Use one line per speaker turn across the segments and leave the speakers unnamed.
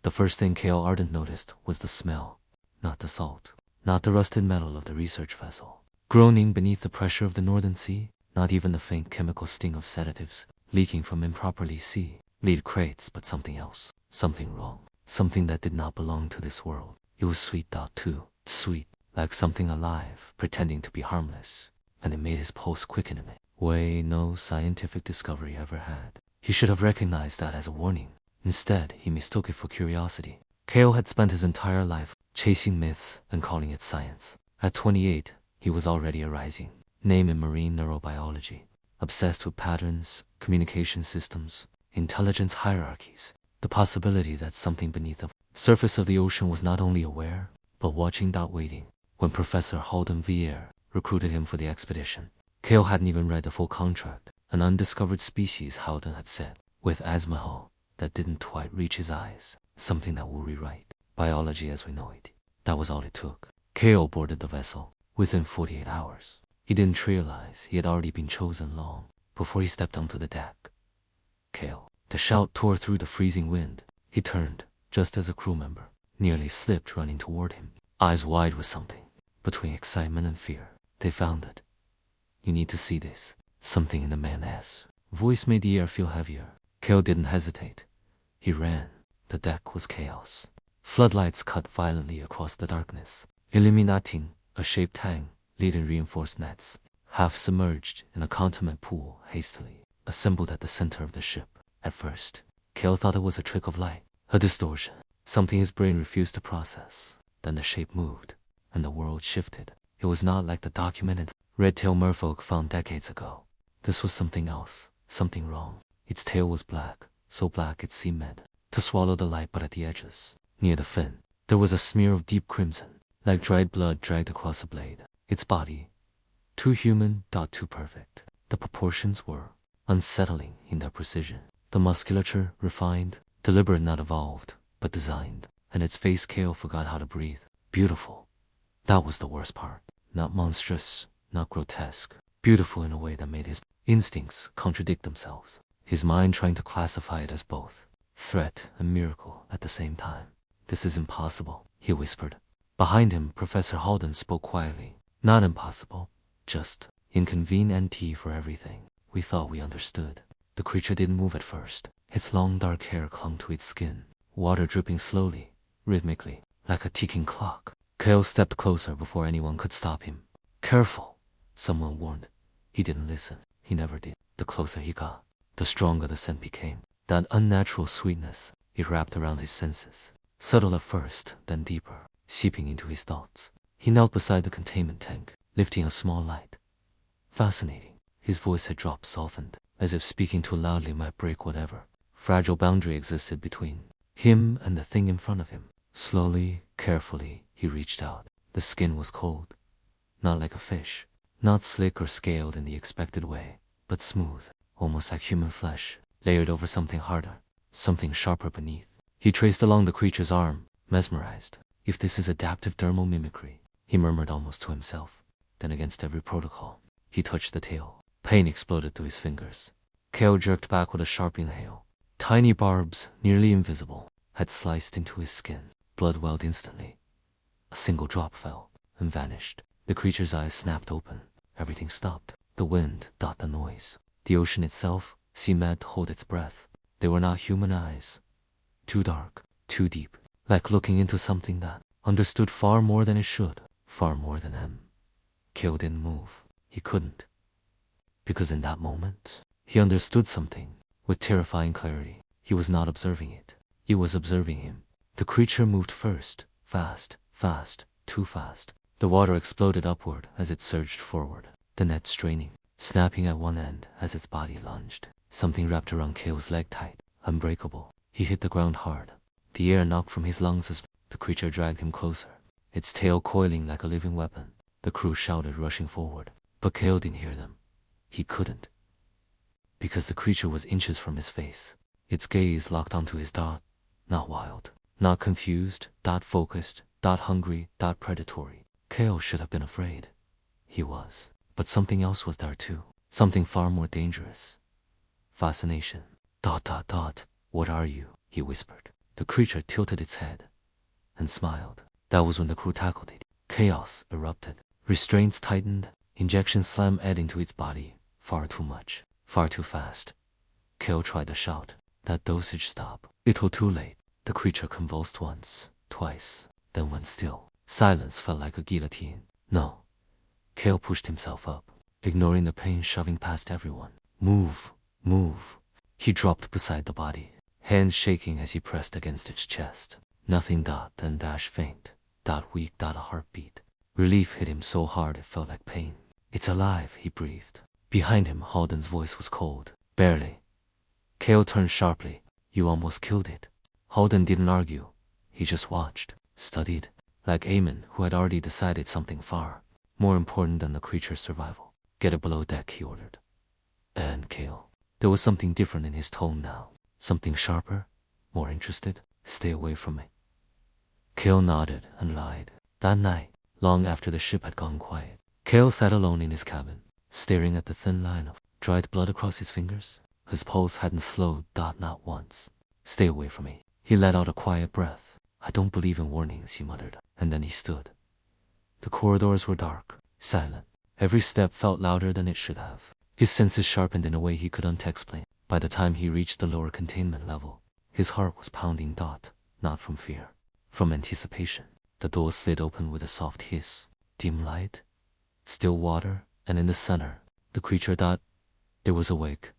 The first thing Kale Ardent noticed was the smell, not the salt, not the rusted metal of the research vessel. Groaning beneath the pressure of the Northern Sea, not even the faint chemical sting of sedatives leaking from improperly lead crates, but something else, something wrong, something that did not belong to this world. It was sweet, too sweet, like something alive, pretending to be harmless, and it made his pulse quicken in a way no scientific discovery ever had. He should have recognized that as a warning. Instead, he mistook it for curiosity. Kale had spent his entire life chasing myths and calling it science. At 28, he was already a rising name in marine neurobiology, obsessed with patterns, communication systems, intelligence hierarchies. The possibility that something beneath the surface of the ocean was not only aware, but watching, waiting. When Professor Halden Vier recruited him for the expedition, Kale hadn't even read the full contract. An undiscovered species, Halden had said, with Asmahal, that didn't quite reach his eyes. Something that will rewrite biology as we know it. That was all it took. Kale boarded the vessel within 48 hours. He didn't realize he had already been chosen long before he stepped onto the deck. Kale. The shout tore through the freezing wind. He turned, just as a crew member nearly slipped, running toward him, eyes wide with something between excitement and fear. They found it. You need to see this. Something in the man's voice made the air feel heavier. Kale didn't hesitate. He ran. The deck was chaos. Floodlights cut violently across the darkness, illuminating a shaped hang, leading reinforced nets, half submerged in a containment pool hastily assembled at the center of the ship. At first, Kale thought it was a trick of light, a distortion, something his brain refused to process. Then the shape moved, and the world shifted. It was not like the documented red-tailed merfolk found decades ago. This was something else, something wrong. Its tail was black, so black it seemed to swallow the light, but at the edges, near the fin, there was a smear of deep crimson, like dried blood dragged across a blade. Its body, too human, too perfect. The proportions were unsettling in their precision. The musculature refined, deliberate, not evolved, but designed. And its face, Kale forgot how to breathe. Beautiful. That was the worst part. Not monstrous, not grotesque. Beautiful in a way that made his instincts contradict themselves. His mind trying to classify it as both threat and miracle at the same time. This is impossible, he whispered. Behind him, Professor Halden spoke quietly. Not impossible, just inconvenient for everything. We thought we understood. The creature didn't move at first. Its long dark hair clung to its skin, water dripping slowly, rhythmically, like a ticking clock. Kale stepped closer before anyone could stop him. Careful, someone warned. He didn't listen. He never did. The closer he got, the stronger the scent became. That unnatural sweetness, it wrapped around his senses. Subtle at first, then deeper, seeping into his thoughts. He knelt beside the containment tank, lifting a small light. Fascinating. His voice had dropped, softened, as if speaking too loudly might break whatever fragile boundary existed between him and the thing in front of him. Slowly, carefully, he reached out. The skin was cold. Not like a fish. Not slick or scaled in the expected way, but smooth, almost like human flesh, layered over something harder, something sharper beneath. He traced along the creature's arm, mesmerized. If this is adaptive dermal mimicry, he murmured almost to himself. Then against every protocol, he touched the tail. Pain exploded through his fingers. Kale jerked back with a sharp inhale. Tiny barbs, nearly invisible, had sliced into his skin. Blood welled instantly. A single drop fell and vanished. The creature's eyes snapped open. Everything stopped. The wind, the noise. The ocean itself seemed to hold its breath. They were not human eyes. Too dark, too deep, like looking into something that understood far more than it should, far more than him. Kale didn't move. He couldn't. Because in that moment, he understood something with terrifying clarity. He was not observing it. It was observing him. The creature moved first, fast, too fast. The water exploded upward as it surged forward, the net straining, snapping at one end as its body lunged. Something wrapped around Kale's leg tight, unbreakable. He hit the ground hard. The air knocked from his lungs as the creature dragged him closer, its tail coiling like a living weapon. The crew shouted, rushing forward, but Kale didn't hear them. He couldn't. Because the creature was inches from his face. Its gaze locked onto his dot. Not wild, not confused, focused, hungry, predatory. Kale should have been afraid. He was. But something else was there too. Something far more dangerous. Fascination. What are you? He whispered. The creature tilted its head and smiled. That was when the crew tackled it. Chaos erupted. Restraints tightened. Injections slammed Ed into its body. Far too much. Far too fast. Kale tried to shout. That dosage stop. It was too late. The creature convulsed once, twice, then went still. Silence felt like a guillotine. No. Kale pushed himself up, ignoring the pain shoving past everyone. Move. Move. He dropped beside the body, hands shaking as he pressed against its chest. Nothing. Then dash faint. Weak. A heartbeat. Relief hit him so hard it felt like pain. It's alive, he breathed. Behind him, Halden's voice was cold. Barely. Kale turned sharply. You almost killed it. Halden didn't argue. He just watched, studied, like Eamon, who had already decided something far more important than the creature's survival. Get it below deck, he ordered. And Kale. There was something different in his tone now. Something sharper, more interested. Stay away from me. Kale nodded and lied. That night, long after the ship had gone quiet, Kale sat alone in his cabin, staring at the thin line of dried blood across his fingers. His pulse hadn't slowed. Not once. Stay away from me. He let out a quiet breath. I don't believe in warnings, he muttered. And then he stood. The corridors were dark, silent. Every step felt louder than it should have. His senses sharpened in a way he couldn't explain. By the time he reached the lower containment level, his heart was pounding. Not from fear, from anticipation. The door slid open with a soft hiss. Dim light, still water, and in the center, the creature. It was awake.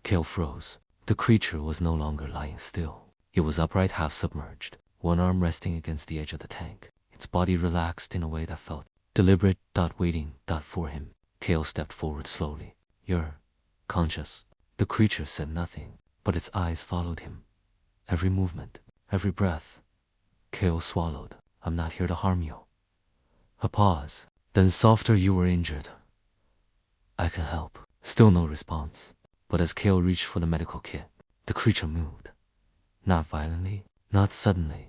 Kale froze. The creature was no longer lying still. It was upright, half submerged, one arm resting against the edge of the tank. Its body relaxed in a way that felt deliberate. Waiting. For him. Kale stepped forward slowly. You're conscious. The creature said nothing, but its eyes followed him. Every movement, every breath. Kale swallowed. I'm not here to harm you. A pause. Then softer. You were injured. I can help. Still no response. But as Kale reached for the medical kit, the creature moved. Not violently, not suddenly.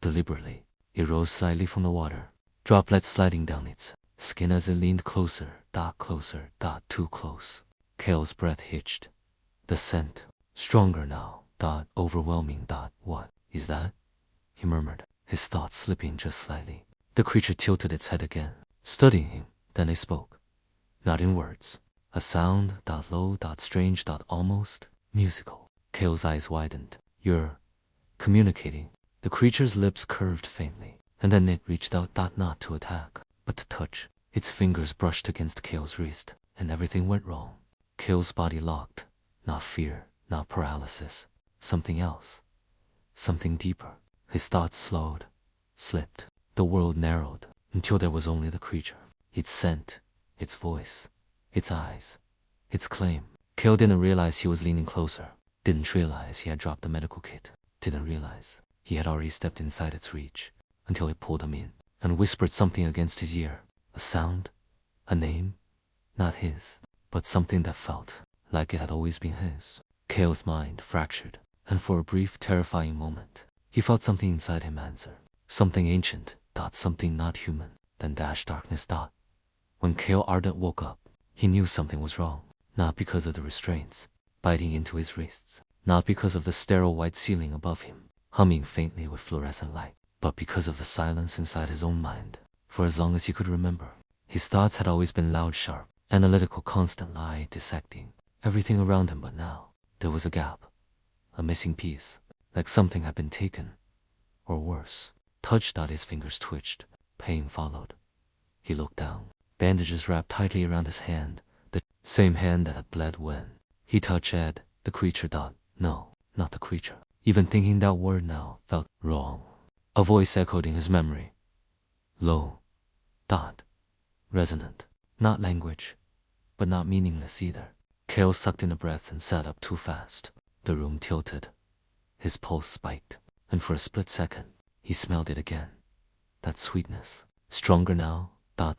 Deliberately, it rose slightly from the water, droplets sliding down its skin as it leaned closer. Closer. Too close. Kale's breath hitched. The scent, stronger now. Overwhelming. What is that? He murmured, his thoughts slipping just slightly. The creature tilted its head again, studying him. Then it spoke. Not in words. A sound. Low. Strange. Almost musical. Kale's eyes widened. You're communicating. The creature's lips curved faintly, and then it reached out. Not to attack, but to touch. Its fingers brushed against Kale's wrist, and everything went wrong. Kale's body locked. Not fear, not paralysis. Something else. Something deeper. His thoughts slowed, slipped. The world narrowed until there was only the creature. Its scent, its voice, its eyes, its claim. Kale didn't realize he was leaning closer. Didn't realize he had dropped the medical kit. Didn't realize he had already stepped inside its reach until it pulled him in and whispered something against his ear. A sound, a name, not his, but something that felt like it had always been his. Kale's mind fractured, and for a brief, terrifying moment, he felt something inside him answer. Something ancient. Something not human. Then darkness. When Kale Ardent woke up, he knew something was wrong. Not because of the restraints biting into his wrists, not because of the sterile white ceiling above him, humming faintly with fluorescent light, but because of the silence inside his own mind. For as long as he could remember, his thoughts had always been loud, sharp, analytical, constant lie, dissecting everything around him. But now, there was a gap, a missing piece, like something had been taken, or worse. Touch. His fingers twitched. Pain followed. He looked down. Bandages wrapped tightly around his hand, the same hand that had bled when he touched Ed, the creature. No, not the creature. Even thinking that word now felt wrong. A voice echoed in his memory. Low. Resonant. Not language, but not meaningless either. Kale sucked in a breath and sat up too fast. The room tilted. His pulse spiked, and for a split second, he smelled it again. That sweetness. Stronger now.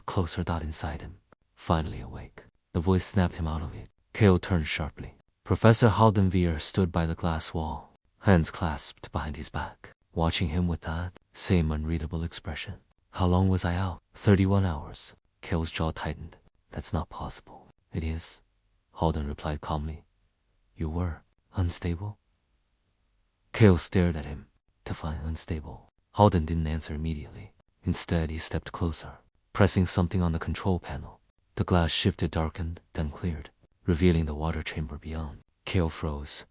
Closer. Inside him. Finally awake. The voice snapped him out of it. Kale turned sharply. Professor Haldenveer stood by the glass wall, hands clasped behind his back, watching him with that same unreadable expression. How long was I out? 31 hours. Kale's jaw tightened. That's not possible. It is, Halden replied calmly. You were unstable? Kale stared at him. rectifying, unstable. Halden didn't answer immediately. Instead, he stepped closer, pressing something on the control panel. The glass shifted, darkened, then cleared, revealing the water chamber beyond. Kale froze.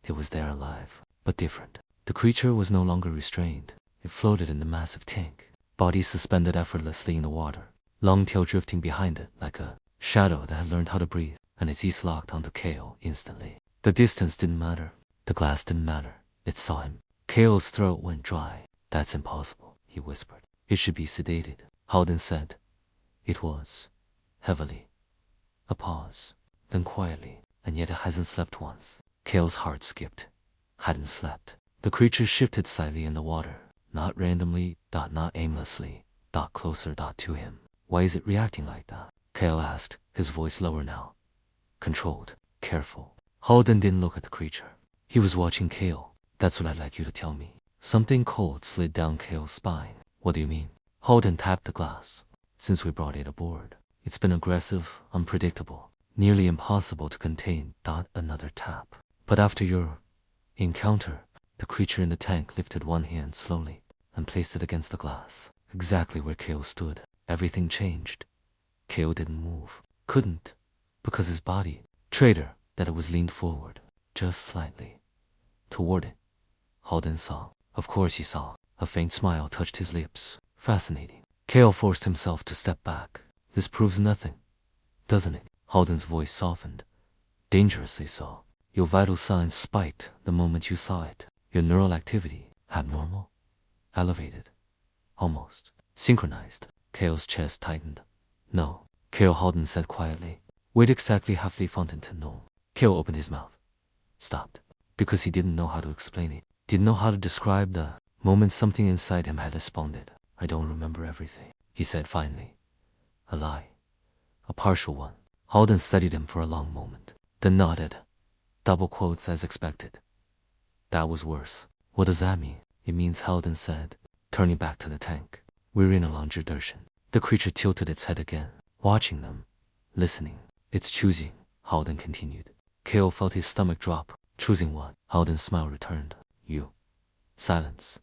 It was there, alive, but different. The creature was no longer restrained. It floated in the massive tank, body suspended effortlessly in the water, long tail drifting behind it like a shadow that had learned how to breathe, and its eyes locked onto Kale instantly. The distance didn't matter. The glass didn't matter. It saw him. Kale's throat went dry. That's impossible, he whispered. It should be sedated, Halden said. It was. Heavily. A pause. Then quietly. And yet it hasn't slept once. Kale's heart skipped. Hadn't slept. The creature shifted slightly in the water. Not randomly, not aimlessly. Closer, to him. Why is it reacting like that? Kale asked, his voice lower now. Controlled. Careful. Halden didn't look at the creature. He was watching Kale. That's what I'd like you to tell me. Something cold slid down Kale's spine. What do you mean? Halden tapped the glass. Since we brought it aboard, it's been aggressive, unpredictable, nearly impossible to contain. Another tap. But after your encounter, the creature in the tank lifted one hand slowly and placed it against the glass, exactly where Kale stood. Everything changed. Kale didn't move. Couldn't, because his body, traitor, that it was leaned forward, just slightly. Toward it. Halden saw. Of course he saw. A faint smile touched his lips. Fascinating. Kale forced himself to step back. This proves nothing, doesn't it? Halden's voice softened. Dangerously so. Your vital signs spiked the moment you saw it. Your neural activity, abnormal? Elevated. Almost. Synchronized. Kale's chest tightened. No. Kale, Halden said quietly. Wait, exactly halfly fountain to know. Kale opened his mouth. Stopped. Because he didn't know how to explain it. Didn't know how to describe the moment something inside him had responded. I don't remember everything, he said finally. A lie. A partial one. Halden studied him for a long moment, then nodded. Double quotes as expected. That was worse. What does that mean? It means, Halden said, turning back to the tank. We're in a longer dirshan. The creature tilted its head again, watching them, listening. It's choosing, Halden continued. Kale felt his stomach drop. Choosing what? Halden's smile returned. You. Silence.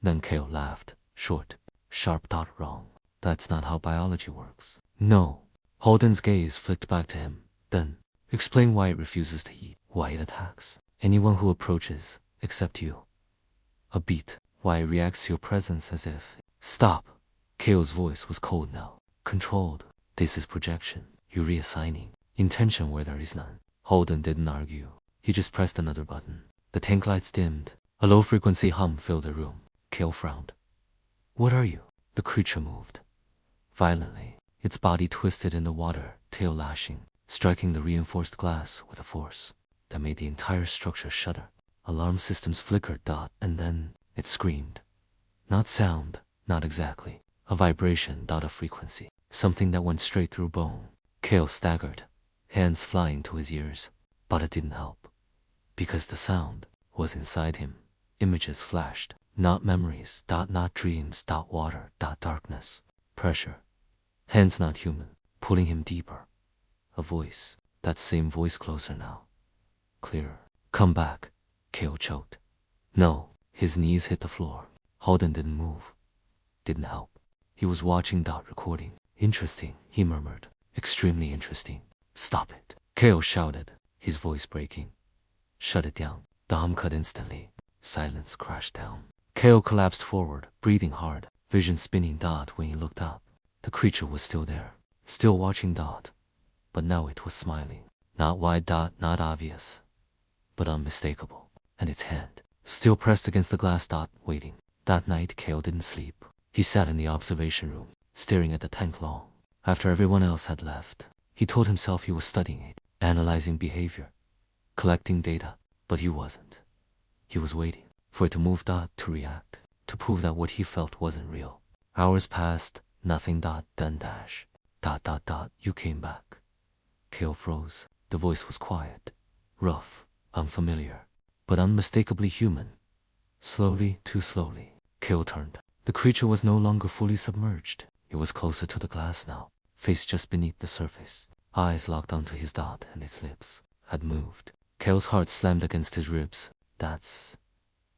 Then Kale laughed. Short. Sharp. Wrong. That's not how biology works. No. Halden's gaze flicked back to him. Then, explain why it refuses to eat. Why it attacks anyone who approaches, except you. A beat. Why it reacts to your presence as if. Stop. Kale's voice was cold now. Controlled. This is projection. You're reassigning intention where there is none. Halden didn't argue. He just pressed another button. The tank lights dimmed. A low-frequency hum filled the room. Kale frowned. What are you? The creature moved. Violently. Its body twisted in the water, tail lashing, striking the reinforced glass with a force that made the entire structure shudder. Alarm systems flickered. And then it screamed. Not sound, not exactly. A vibration. A frequency. Something that went straight through bone. Kale staggered, hands flying to his ears. But it didn't help. Because the sound was inside him. Images flashed. Not memories. Not dreams. Water. Darkness. Pressure. Hands not human. Pulling him deeper. A voice. That same voice closer now. Clearer. Come back. Kale choked. No. His knees hit the floor. Halden didn't move. Didn't help. He was watching. Recording. Interesting, he murmured. Extremely interesting. Stop it. Kale shouted, his voice breaking. Shut it down. The hum cut instantly. Silence crashed down. Kale collapsed forward, breathing hard, vision spinning. When he looked up, the creature was still there, still watching. But now it was smiling. Not wide. Not obvious, but unmistakable. And its hand, still pressed against the glass. Waiting. That night Kale didn't sleep. He sat in the observation room, staring at the tank long. After everyone else had left, he told himself he was studying it, analyzing behavior, collecting data, but he wasn't. He was waiting for it to move. To react, to prove that what he felt wasn't real. Hours passed, nothing. Then dash. You came back. Kale froze. The voice was quiet, rough, unfamiliar, but unmistakably human. Slowly, too slowly, Kale turned. The creature was no longer fully submerged. It was closer to the glass now, face just beneath the surface. Eyes locked onto his. And his lips had moved. Kale's heart slammed against his ribs. That's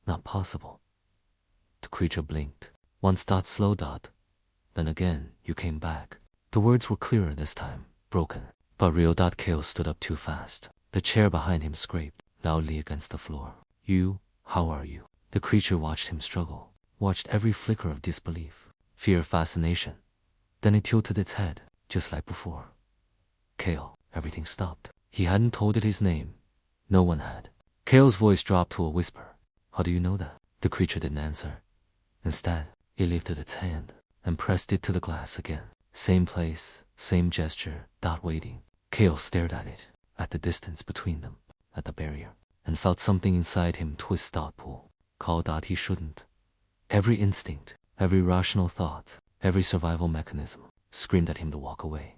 not possible. The creature blinked. Once. Slow. Then again, you came back. The words were clearer this time, broken. But real. Kale stood up too fast. The chair behind him scraped loudly against the floor. You, how are you? The creature watched him struggle, watched every flicker of disbelief, fear, fascination. Then it tilted its head, just like before. Kale. Everything stopped. He hadn't told it his name. No one had. Kale's voice dropped to a whisper. How do you know that? The creature didn't answer. Instead, it lifted its hand and pressed it to the glass again. Same place, same gesture. Waiting. Kale stared at it, at the distance between them, at the barrier, and felt something inside him twist. Pull. Call. He shouldn't. Every instinct, every rational thought, every survival mechanism screamed at him to walk away.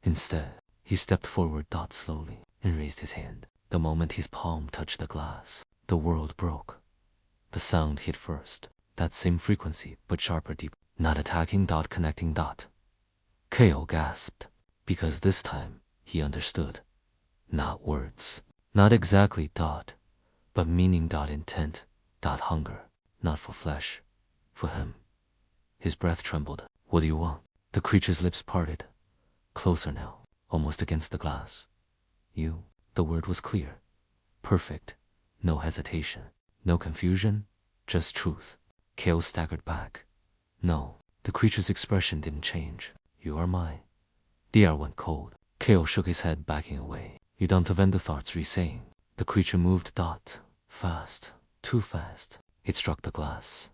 Instead, he stepped forward. Slowly, and raised his hand. The moment his palm touched the glass, the world broke. The sound hit first, that same frequency, but sharper, deeper. Not attacking. Connecting. Kale gasped, because this time, he understood. Not words. Not exactly. But meaning. Intent. Hunger. Not for flesh. For him. His breath trembled. What do you want? The creature's lips parted. Closer now, almost against the glass. You. The word was clear. Perfect. No hesitation. No confusion. Just truth. Kale staggered back. No. The creature's expression didn't change. You are mine. The air went cold. Kale shook his head, backing away. You don't have the thoughts re-saying. The creature moved. Fast. Too fast. It struck the glass.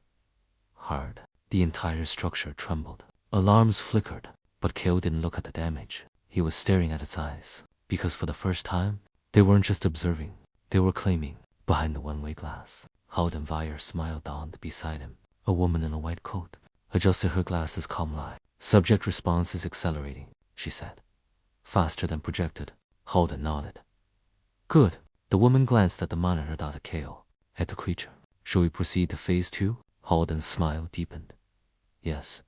Hard. The entire structure trembled. Alarms flickered. But Kale didn't look at the damage. He was staring at its eyes. Because for the first time, they weren't just observing. They were claiming. Behind the one-way glass, Howden Vire smiled down beside him. A woman in a white coat adjusted her glasses calmly. Subject response is accelerating, she said. Faster than projected. Howden nodded. Good. The woman glanced at the monitor. At Kale. At the creature. Shall we proceed to phase 2? Howden's smile deepened. Yes.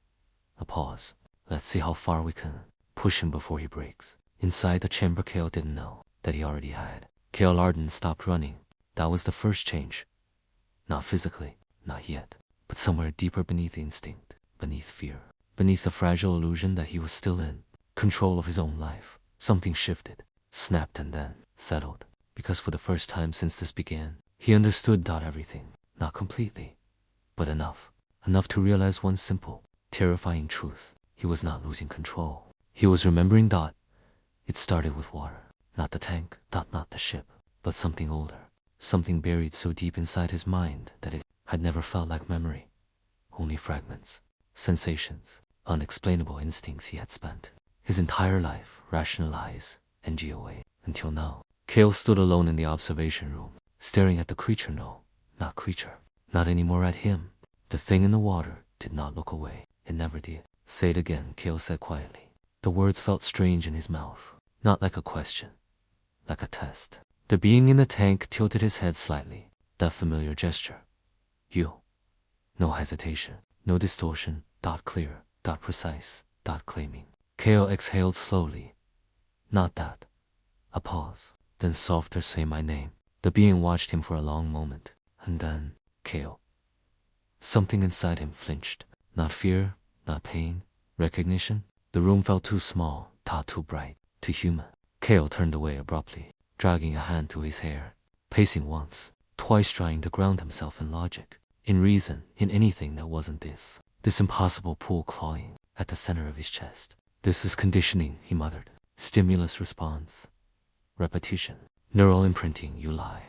A pause. Let's see how far we can push him before he breaks. Inside the chamber, Kale didn't know that he already had. Kale Arden stopped running. That was the first change. Not physically, not yet, but somewhere deeper beneath instinct, beneath fear, beneath the fragile illusion that he was still in control of his own life. Something shifted, snapped, and then settled. Because for the first time since this began, he understood. Everything. Not completely, but enough. Enough to realize one simple, terrifying truth. He was not losing control. He was remembering. It started with water. Not the tank. Not the ship. But something older. Something buried so deep inside his mind that it had never felt like memory. Only fragments. Sensations. Unexplainable instincts he had spent his entire life rationalize and GOA. Until now. Kale stood alone in the observation room, staring at the creature. No, not creature. Not anymore at him. The thing in the water did not look away. It never did. Say it again, Kale said quietly. The words felt strange in his mouth. Not like a question. Like a test. The being in the tank tilted his head slightly. That familiar gesture. You. No hesitation. No distortion. Clear. Precise. Claiming. Kale exhaled slowly. Not that. A pause. Then softer. Say my name. The being watched him for a long moment. And then, Kale. Something inside him flinched. Not fear. Not pain. Recognition. The room felt too small. Too bright. Too human. Kale turned away abruptly, dragging a hand to his hair, pacing once, twice, trying to ground himself in logic, in reason, in anything that wasn't this. This impossible pull clawing at the center of his chest. This is conditioning, he muttered. Stimulus response. Repetition. Neural imprinting. You lie.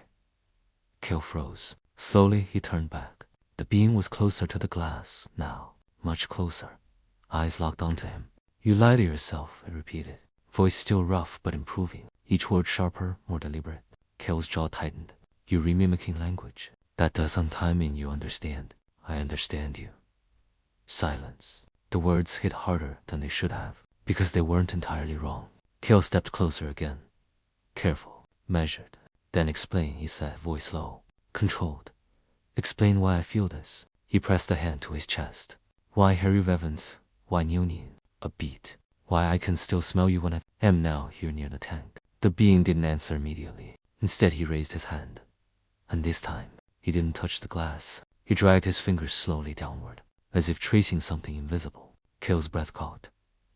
Kale froze. Slowly, he turned back. The being was closer to the glass, now. Much closer. Eyes locked onto him. You lie to yourself, it repeated. Voice still rough but improving. Each word sharper, more deliberate. Kale's jaw tightened. You remimicking language. That doesn't mean you understand. I understand you. Silence. The words hit harder than they should have, because they weren't entirely wrong. Kale stepped closer again. Careful. Measured. Then explain, he said, voice low. Controlled. Explain why I feel this. He pressed a hand to his chest. Why Harry Vevens? Why Nyonin? A beat. Why I can still smell you when I am now here near the tank. The being didn't answer immediately. Instead he raised his hand. And this time, he didn't touch the glass. He dragged his fingers slowly downward, as if tracing something invisible. Quill's breath caught,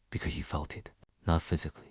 because he felt it, not physically,